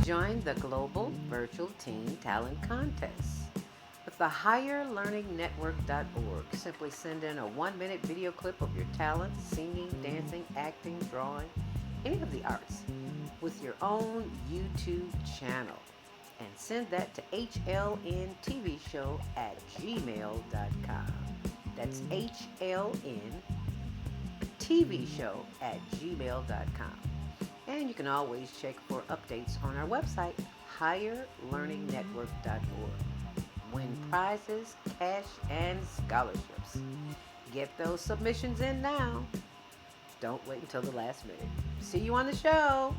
Join the Global Virtual Teen Talent Contest with the higherlearningnetwork.org. Simply send in a 1 minute video clip of your talent, singing, dancing, acting, drawing, any of the arts, with your own YouTube channel. And send that to hlntvshow at gmail.com. That's hlntvshow at gmail.com. And you can always check for updates on our website, higherlearningnetwork.org. Win prizes, cash, and scholarships. Get those submissions in now. Don't wait until the last minute. See you on the show.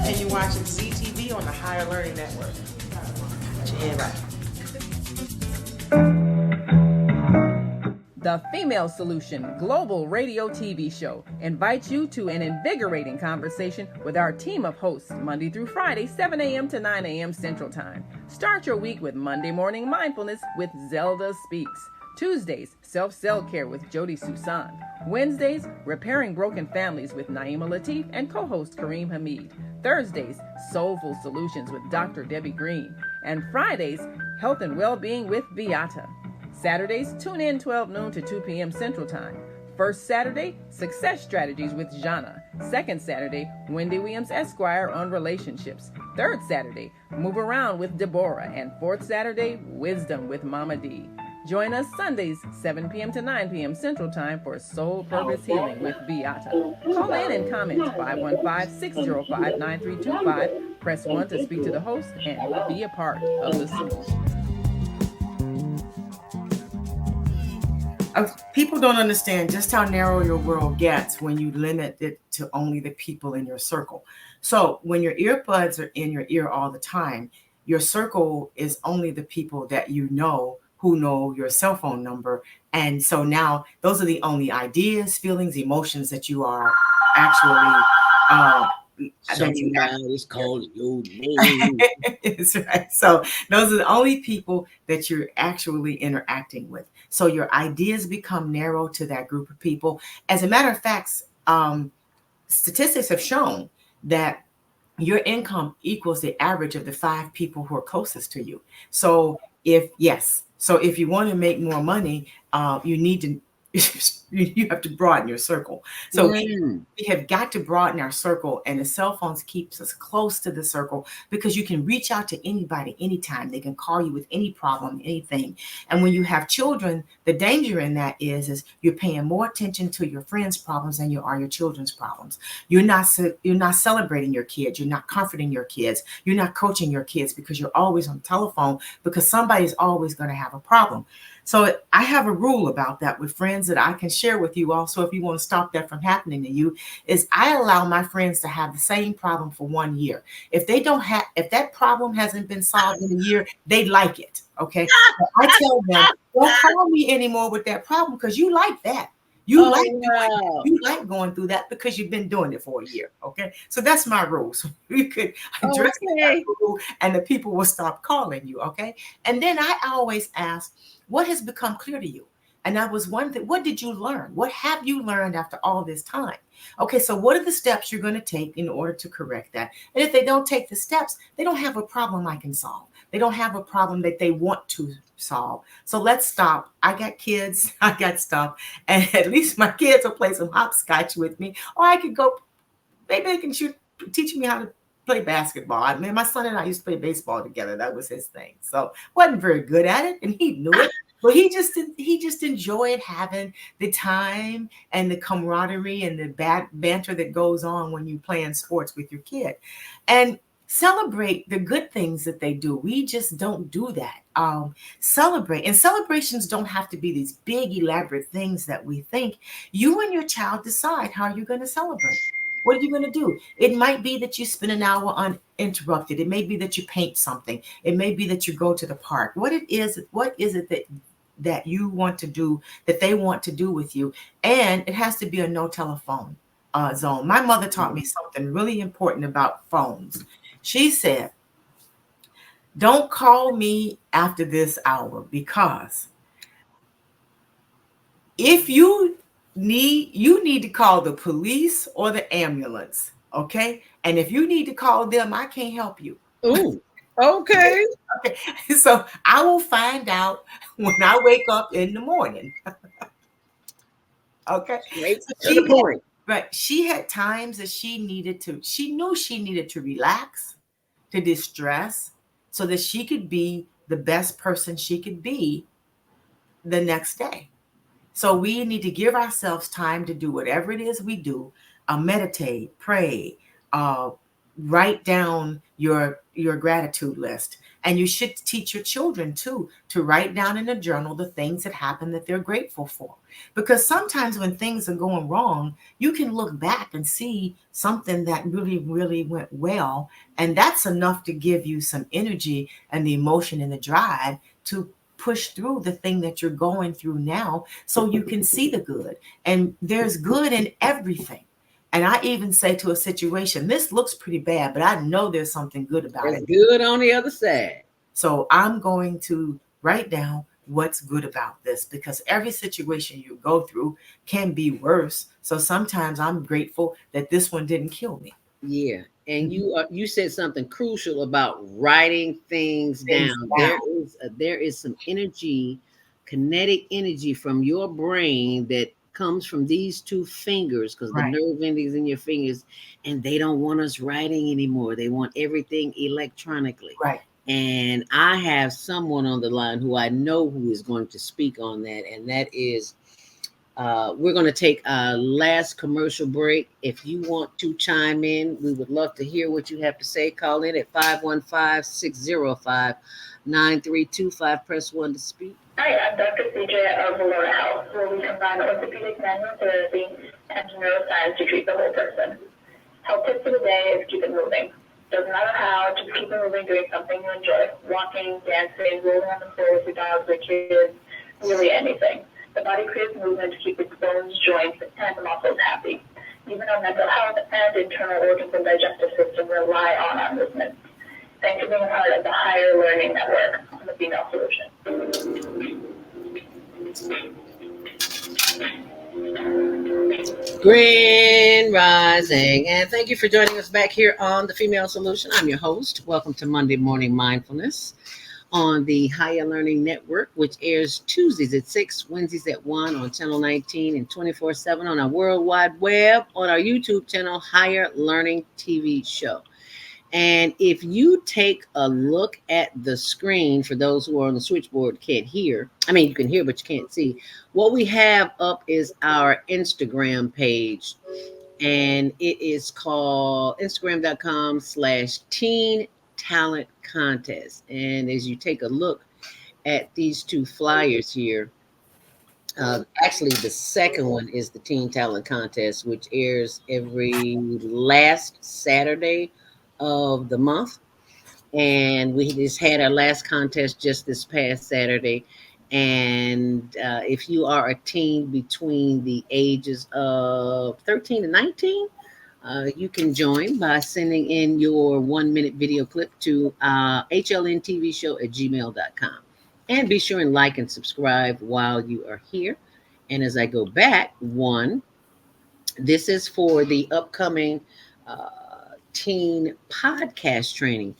And you're watching CTV on the Higher Learning Network. Put your hand right. The Female Solution Global Radio TV Show invites you to an invigorating conversation with our team of hosts Monday through Friday, 7 a.m. to 9 a.m. Central Time. Start your week with Monday Morning Mindfulness with Zelda Speaks. Tuesdays, Self-Cell Care with Jody Susan. Wednesdays, Repairing Broken Families with Naima Latif and co-host Kareem Hamid. Thursdays, Soulful Solutions with Dr. Debbie Green. And Fridays, Health and Wellbeing with Beata. Saturdays, tune in 12 noon to 2 p.m. Central Time. First Saturday, Success Strategies with Jana. Second Saturday, Wendy Williams Esquire on relationships. Third Saturday, Move Around with Deborah. And fourth Saturday, Wisdom with Mama D. Join us Sundays, 7 p.m. to 9 p.m. Central Time for Soul Purpose Healing with Beata. Call in and comment 515-605-9325. Press 1 to speak to the host and be a part of the solution. People don't understand just how narrow your world gets when you limit it to only the people in your circle. So when your earbuds are in your ear all the time, your circle is only the people that you know who know your cell phone number. And so now those are the only ideas, feelings, emotions that you are actually it's called you. That's right. So those are the only people that you're actually interacting with. So your ideas become narrow to that group of people. As a matter of fact, statistics have shown that your income equals the average of the 5 people who are closest to you. So if you want to make more money, you need to you have to broaden your circle. So we have got to broaden our circle, and the cell phones keeps us close to the circle because you can reach out to anybody anytime. They can call you with any problem, anything. And when you have children, the danger in that is you're paying more attention to your friends' problems than you are your children's problems. You're not celebrating your kids. You're not comforting your kids. You're not coaching your kids because you're always on the telephone because somebody's always going to have a problem. So I have a rule about that with friends that I can share with you also if you want to stop that from happening to you, is I allow my friends to have the same problem for 1 year. If that problem hasn't been solved in a year, they like it. Okay. So I tell them, don't call me anymore with that problem because you like that. You like going through that because you've been doing it for a year. Okay. So that's my rule. So you could address that rule and the people will stop calling you. Okay. And then I always ask, what has become clear to you? And that was one thing. What did you learn? What have you learned after all this time? Okay, so what are the steps you're going to take in order to correct that? And if they don't take the steps, they don't have a problem I can solve. They don't have a problem that they want to solve. So let's stop. I got kids, I got stuff, and at least my kids will play some hopscotch with me. Or I could go, maybe they can teach me how to play basketball. I mean, my son and I used to play baseball together. That was his thing. So wasn't very good at it, and he knew it. But he just enjoyed having the time and the camaraderie and the banter that goes on when you playing sports with your kid. And celebrate the good things that they do. We just don't do that. Celebrate, and celebrations don't have to be these big, elaborate things that we think. You and your child decide how you're going to celebrate. What are you going to do? It might be that you spend an hour uninterrupted. It may be that you paint something. It may be that you go to the park. What is it that you want to do, that they want to do with you? And it has to be a no telephone zone. My mother taught me something really important about phones. She said, don't call me after this hour, because if you need to call the police or the ambulance, okay? And if you need to call them, I can't help you. Ooh, okay. Okay. So I will find out when I wake up in the morning. Okay. Straight So to the point. she had times that she knew she needed to relax, to distress, so that she could be the best person she could be the next day. So we need to give ourselves time to do whatever it is we do. Meditate, pray, uh, write down your gratitude list. And you should teach your children too to write down in a journal the things that happen that they're grateful for. Because sometimes when things are going wrong, you can look back and see something that really, really went well. And that's enough to give you some energy and the emotion and the drive to push through the thing that you're going through now, so you can see the good. And there's good in everything. And I even say to a situation, this looks pretty bad, but I know there's something good about It's it. good on the other side. So I'm going to write down what's good about this, because every situation you go through can be worse. So sometimes I'm grateful that this one didn't kill me. Yeah. And Mhm. you said something crucial about writing things Things down. down. There is some energy, kinetic energy from your brain that comes from these two fingers, because the Right, nerve endings in your fingers, and they don't want us writing anymore. They want everything electronically. right. And I have someone on the line who I know who is going to speak on that, and that is we're going to take a last commercial break. If you want to chime in, we would love to hear what you have to say. Call in at 515-605-9325. Press 1 to speak. Hi, I'm Dr. CJ of Valora Health, where we combine orthopedic manual therapy and neuroscience to treat the whole person. Health tip for the day is keep it moving. Doesn't matter how, just keep it moving, doing something you enjoy. Walking, dancing, rolling on the floor with your dogs or kids, really anything. The body creates movement to keep its bones, joints, and muscles happy. Even our mental health and internal organs and digestive system rely on our movement. Thanks for being a part of the Higher Learning Network on the Female Solution. Grand Rising, and thank you for joining us back here on the Female Solution. I'm your host. Welcome to Monday Morning Mindfulness on the Higher Learning Network, which airs Tuesdays at 6, Wednesdays at 1 on Channel 19, and 24/7 on our World Wide Web on our YouTube channel, Higher Learning TV Show. And if you take a look at the screen, for those who are on the switchboard can't hear, I mean, you can hear, but you can't see. What we have up is our Instagram page, and it is called Instagram.com/Teen Talent Contest. And as you take a look at these two flyers here, actually, the second one is the Teen Talent Contest, which airs every last Saturday of the month. And we just had our last contest just this past Saturday. And if you are a teen between the ages of 13 and 19, you can join by sending in your 1 minute video clip to hlntvshow at gmail.com. And be sure and like and subscribe while you are here. And as I go back, this is for the upcoming teen podcast training.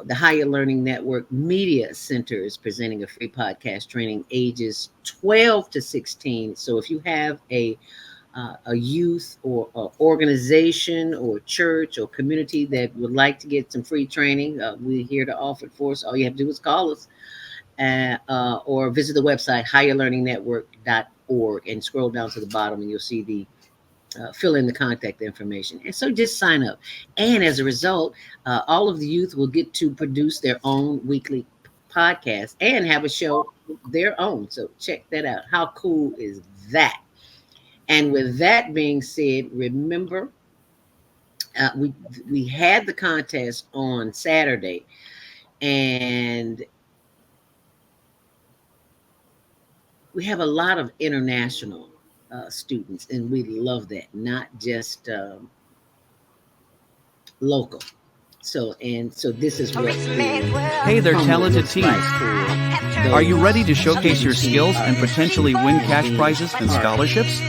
The Higher Learning Network Media Center is presenting a free podcast training ages 12 to 16. So if you have a youth or a organization or church or community that would like to get some free training, we're here to offer it for us. All you have to do is call us or visit the website higherlearningnetwork.org and scroll down to the bottom, and you'll see the fill in the contact information. And so just sign up. And as a result, all of the youth will get to produce their own weekly podcast and have a show of their own. So check that out. How cool is that? And with that being said, remember, we had the contest on Saturday, and we have a lot of international students, and we love that, not just local. So this is what. Hey there, talented teens. Are you ready to showcase your skills and potentially win cash prizes and scholarships?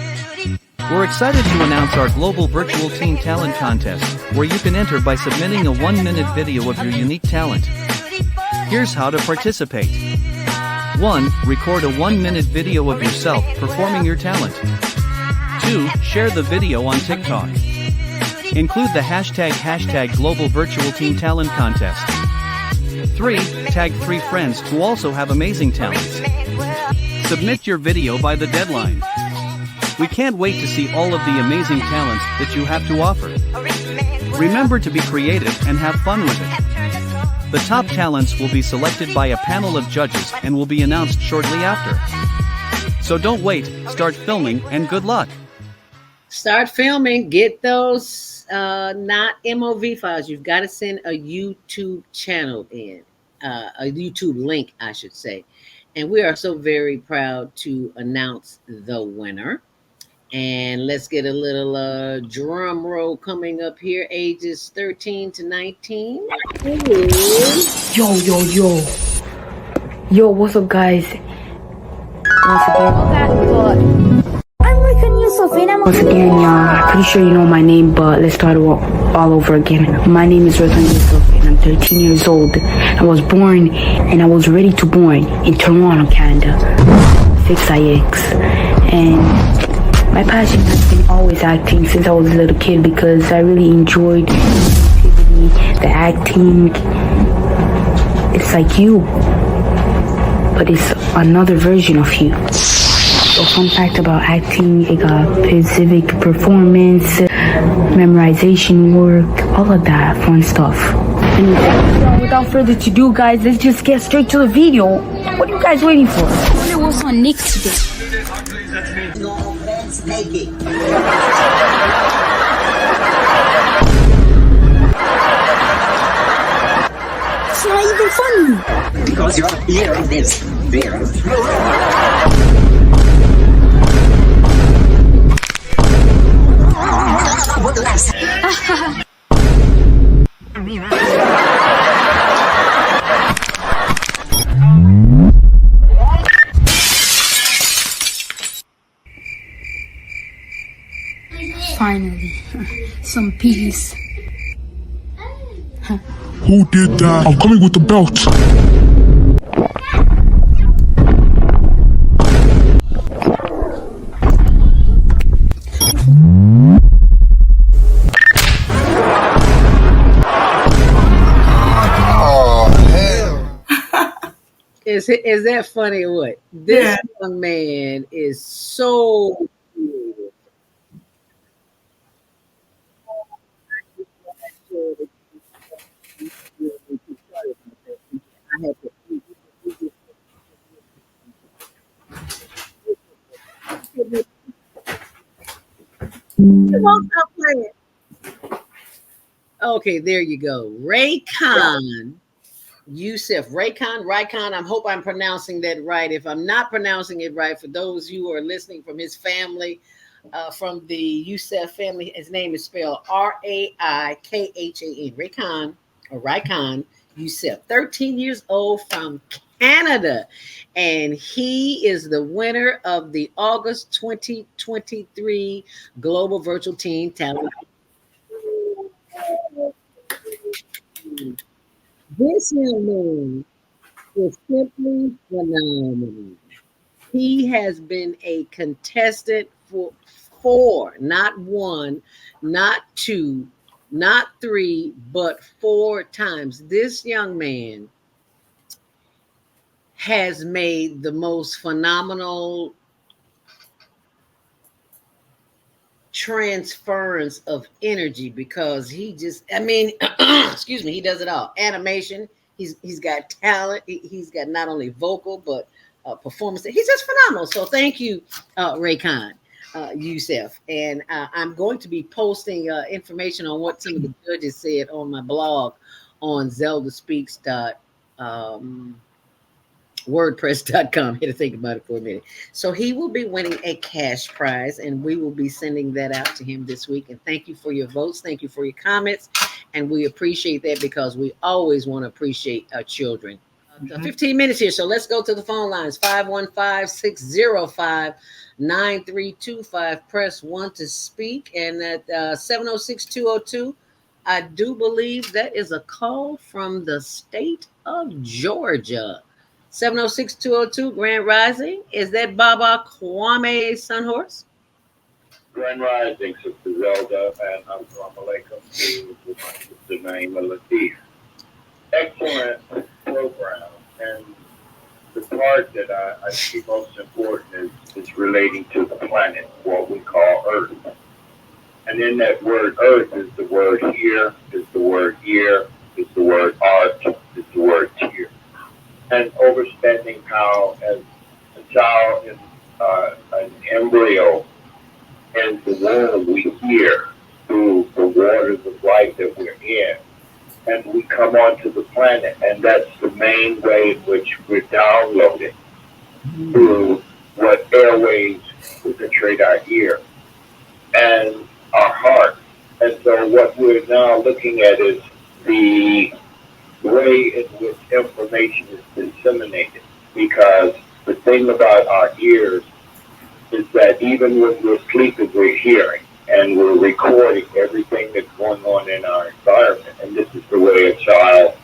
We're excited to announce our global virtual teen talent contest, where you can enter by submitting a 1-minute video of your unique talent. Here's how to participate. 1. Record a 1-minute video of yourself performing your talent. 2. Share the video on TikTok. Include the hashtag Global Virtual Teen Talent Contest. 3. Tag 3 friends who also have amazing talents. Submit your video by the deadline. We can't wait to see all of the amazing talents that you have to offer. Remember to be creative and have fun with it. The top talents will be selected by a panel of judges and will be announced shortly after. So don't wait, start filming, and good luck. Start filming, get those not MOV files. You've got to send a YouTube channel in, a YouTube link, I should say. And we are so very proud to announce the winner. And let's get a little drum roll coming up here, ages 13 to 19. Yo. Yo, what's up, guys? Once again, y'all, I'm pretty sure you know my name, but let's start all over again. My name is Rezan Yusuf, and I'm 13 years old. I was born, and I was ready to born in Toronto, Canada. 6IX. And my passion has been always acting since I was a little kid, because I really enjoyed the acting. It's like you, but it's another version of you. So fun fact about acting, it got specific performance, memorization work, all of that fun stuff. And without further ado, guys, let's just get straight to the video. What are you guys waiting for? I wonder what's on next today. It's not even funny. Because you're here, this beer. Finally, some peace. Who did that? I'm coming with the belt. Is that funny or what? This young man is so creative. You won't stop playing. Okay, there you go. Raycon Yusuf. Raycon. I hope I'm pronouncing that right. If I'm not pronouncing it right, for those who are listening from his family, from the Yusuf family, his name is spelled Raikhan. Raycon Yusuf, 13 years old, from Canada. And he is the winner of the August 2023 Global Virtual Teen Talent. This young man is simply phenomenal. He has been a contestant for 4, not 1, not 2, not 3, but 4 times. This young man has made the most phenomenal transference of energy because he just, I mean, excuse me, he does it all. Animation, he's got talent. He's got not only vocal but performance. He's just phenomenal. So thank you, Ray Khan, Youssef. And I'm going to be posting information on what some of the judges said on my blog on WordPress.com. Had to think about it for a minute. So he will be winning a cash prize, and we will be sending that out to him this week. And thank you for your votes. Thank you for your comments. And we appreciate that because we always want to appreciate our children. 15 minutes here. So let's go to the phone lines. 515-605-9325. Press 1 to speak. And at 706-202, I do believe that is a call from the state of Georgia. 706-202, Grand Rising. Is that Baba Kwame Sunhorse? Grand Rising, Sister Zelda, and Assalamu alaikum to my sister Naima Latif. Excellent program, and the part that I see most important is relating to the planet, what we call Earth. And in that word Earth is the word here, is the word ear, is the word art, is the word tear. And understanding how, as a child in an embryo in the world, we hear through the waters of life that we're in, and we come onto the planet, and that's the main way in which we're downloaded through what airways penetrate our ear and our heart. And so what we're now looking at is the way in which information is disseminated, because the thing about our ears is that even when we're sleeping, we're hearing and we're recording everything that's going on in our environment. And this is the way a child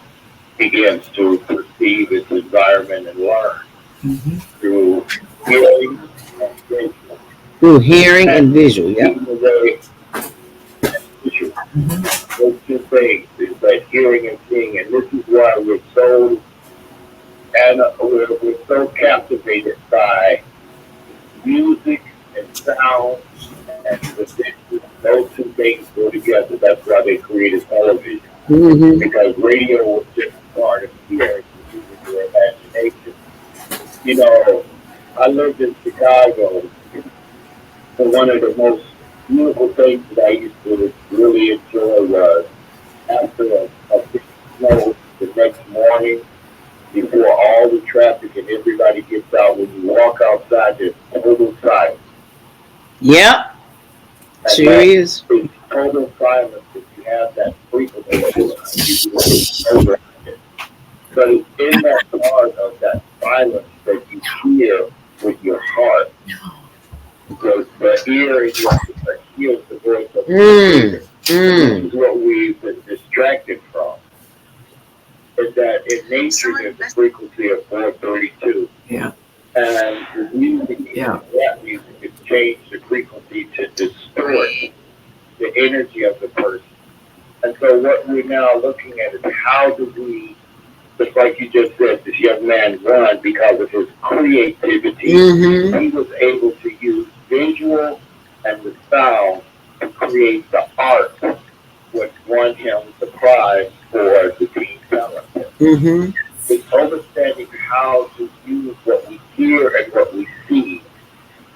begins to perceive its environment and learn through hearing and visual. Through hearing and visual, yeah. Those two things is that hearing and seeing, and this is why we're so captivated by music and sound and the pictures. Those two things go together. That's why they created television, because radio was just part of hearing, using your imagination. You know, I lived in Chicago, and one of the most beautiful things that I used to really enjoy was after a big snow the next morning, before all the traffic and everybody gets out, when you walk outside, there's total silence. Yep. And sure is. It's total silence if you have that frequency. But it's in that part of that silence that you hear with your heart. Because the ear is what hears the voice of the Creator. This is what we've been distracted from. Is that in nature there's a frequency of 432. Yeah. And the music, that music has changed the frequency to distort the energy of the person. And so what we're now looking at is how do we, just like you just said, this young man won because of his creativity. He was able to use visual and the sound to create the art, which won him the prize for the Teen Talent. It's understanding how to use what we hear and what we see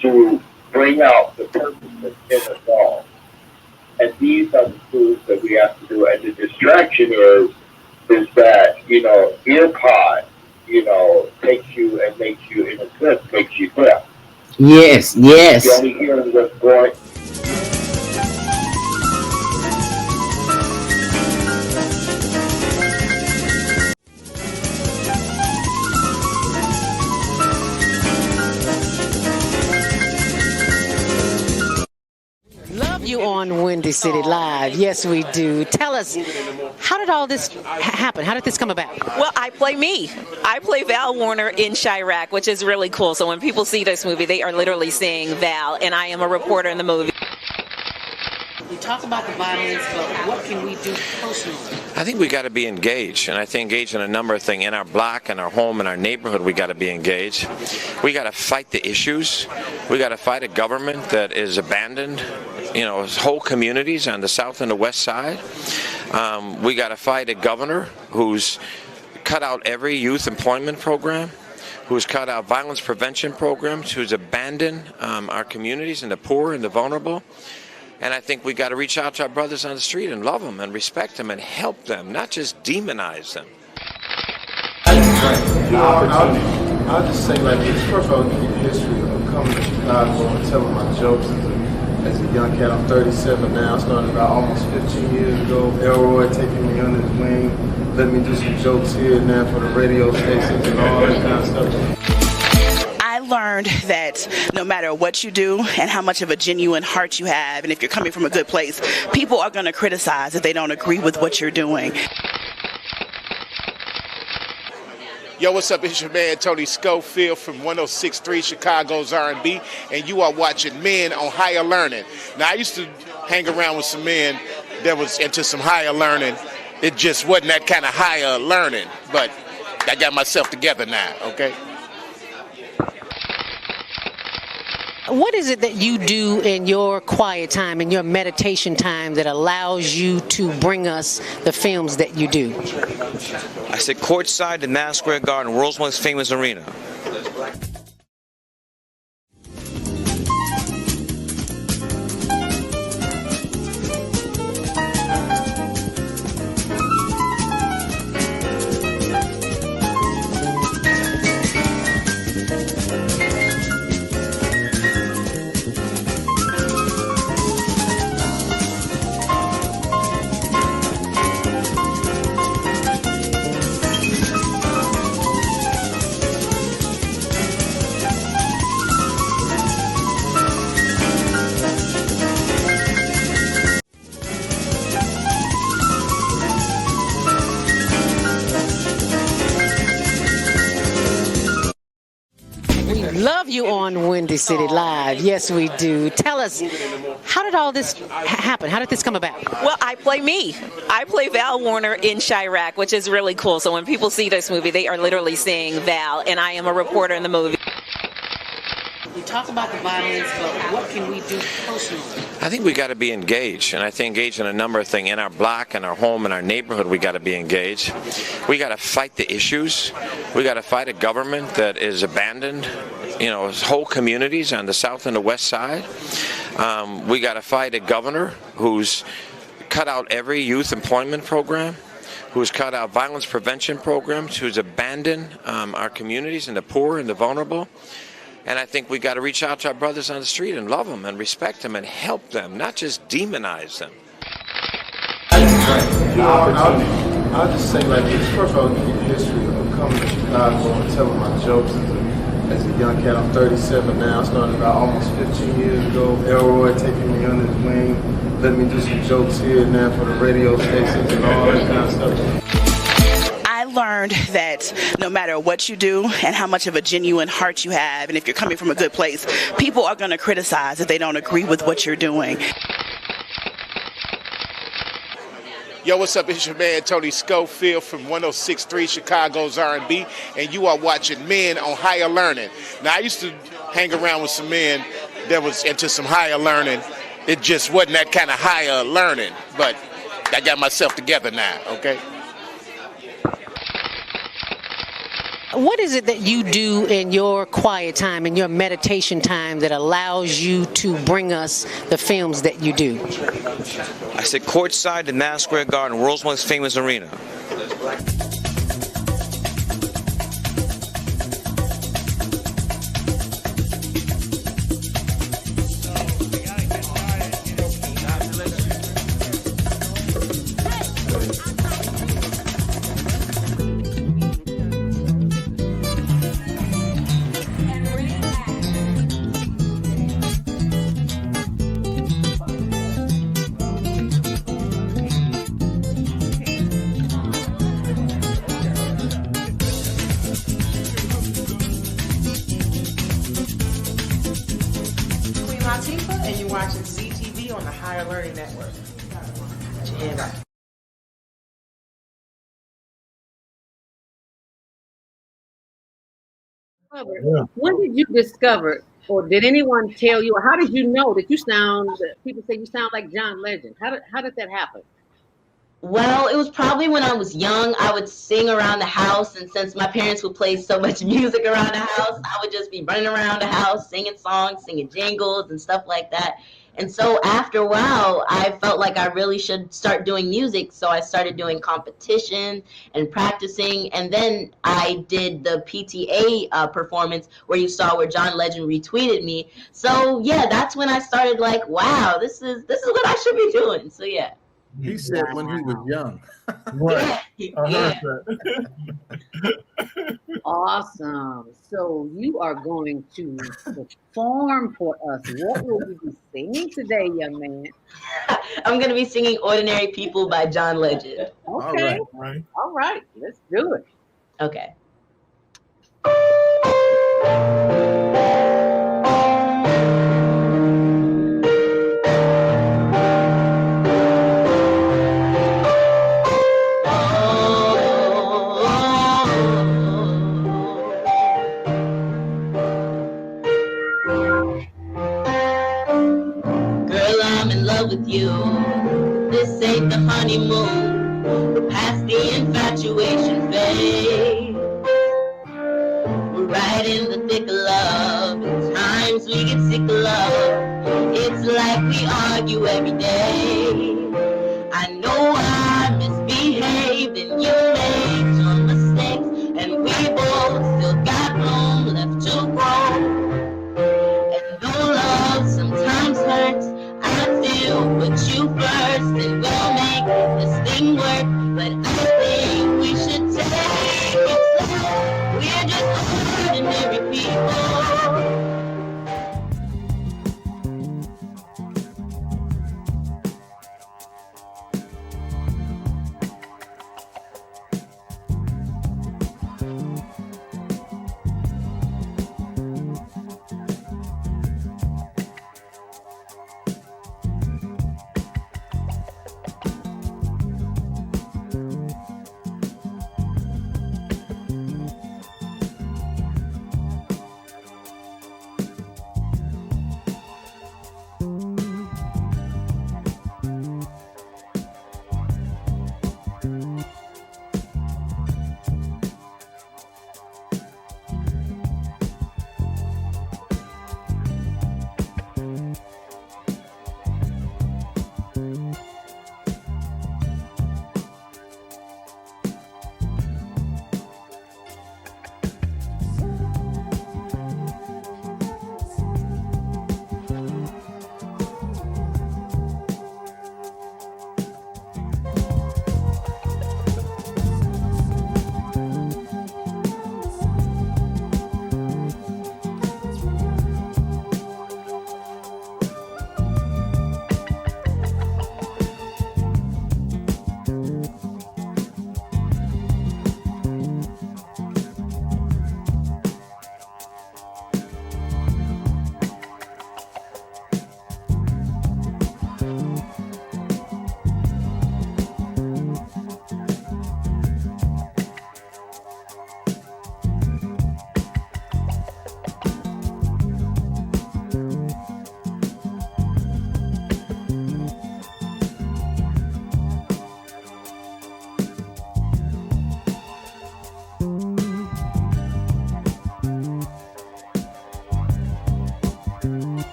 to bring out the purpose that's in us all. And these are the tools that we have to do. And the distraction is that, earpod, takes you and makes you, in a sense, makes you deaf. Yes. You're only hearing what's going. Love you on Windy City Live. Yes, we do. Tell us, how did all this happen? How did this come about? Well, I play me. I play Val Warner in Chirac, which is really cool. So when people see this movie, they are literally seeing Val, and I am a reporter in the movie. We talk about the violence, but what can we do personally? I think we got to be engaged, and I think engaged in a number of things. In our block, in our home, in our neighborhood, we got to be engaged. We got to fight the issues. We got to fight a government that is abandoned whole communities on the south and the west side. We got to fight a governor who's cut out every youth employment program, who's cut out violence prevention programs, who's abandoned our communities and the poor and the vulnerable. And I think we got to reach out to our brothers on the street and love them and respect them and help them, not just demonize them. I'll just say like this. First of all, give you the history of coming to Chicago and telling my jokes as a young cat. I'm 37 now. Started about almost 15 years ago. Elroy taking me under his wing, let me do some jokes here and there for the radio stations and all that kind of stuff. I learned that no matter what you do and how much of a genuine heart you have, and if you're coming from a good place, people are going to criticize if they don't agree with what you're doing. Yo, what's up? It's your man Tony Schofield from 106.3 Chicago's R&B, and you are watching Men on Higher Learning. Now, I used to hang around with some men that was into some higher learning. It just wasn't that kind of higher learning, but I got myself together now, okay? What is it that you do in your quiet time, in your meditation time, that allows you to bring us the films that you do? I sit courtside in Madison Square Garden, world's most famous arena. Love you on Windy City Live. Yes, we do. Tell us, how did all this happen? How did this come about? Well, I play me. I play Val Warner in Chirac, which is really cool. So when people see this movie, they are literally seeing Val, and I am a reporter in the movie. You talk about the violence, but what can we do personally? I think we got to be engaged, and I think engaged in a number of things. In our block, in our home, in our neighborhood, we got to be engaged. We got to fight the issues. We got to fight a government that is abandoned, whole communities on the south and the west side. We got to fight a governor who's cut out every youth employment program, who's cut out violence prevention programs, who's abandoned our communities and the poor and the vulnerable. And I think we got to reach out to our brothers on the street and love them and respect them and help them, not just demonize them. I'll just say like this. First of all, give you the history of coming to Chicago and telling my jokes as a young cat. I'm 37 now. Started about almost 15 years ago. Elroy taking me under his wing, let me do some jokes here and there for the radio stations and all that kind of stuff. I learned that no matter what you do and how much of a genuine heart you have, and if you're coming from a good place, people are going to criticize if they don't agree with what you're doing. Yo, what's up? It's your man Tony Schofield from 106.3 Chicago's R&B, and you are watching Men on Higher Learning. Now, I used to hang around with some men that was into some higher learning. It just wasn't that kind of higher learning, but I got myself together now, okay? What is it that you do in your quiet time, in your meditation time, that allows you to bring us the films that you do? I sit courtside in Madison Square Garden, world's most famous arena. And you're watching ZTV on the Higher Learning Network. When did you discover Or did anyone tell you, or how did you know that you sound, people say you sound like John Legend? How did that happen? Well, it was probably when I was young. I would sing around the house, and since my parents would play so much music around the house, I would just be running around the house singing songs, singing jingles, and stuff like that. And so after a while, I felt like I really should start doing music. So I started doing competition and practicing. And then I did the PTA performance where you saw where John Legend retweeted me. So yeah, that's when I started like, wow, this is what I should be doing. So yeah. He said when he was young. Right. Yeah. Awesome. So you are going to perform for us. What will you be singing today, young man? I'm going to be singing Ordinary People by John Legend. Okay. All right. Let's do it. Okay. Girl, I'm in love with you. This ain't the honeymoon. We're past the infatuation phase. We're right in the thick of love. At times we get sick of love. It's like we argue every day.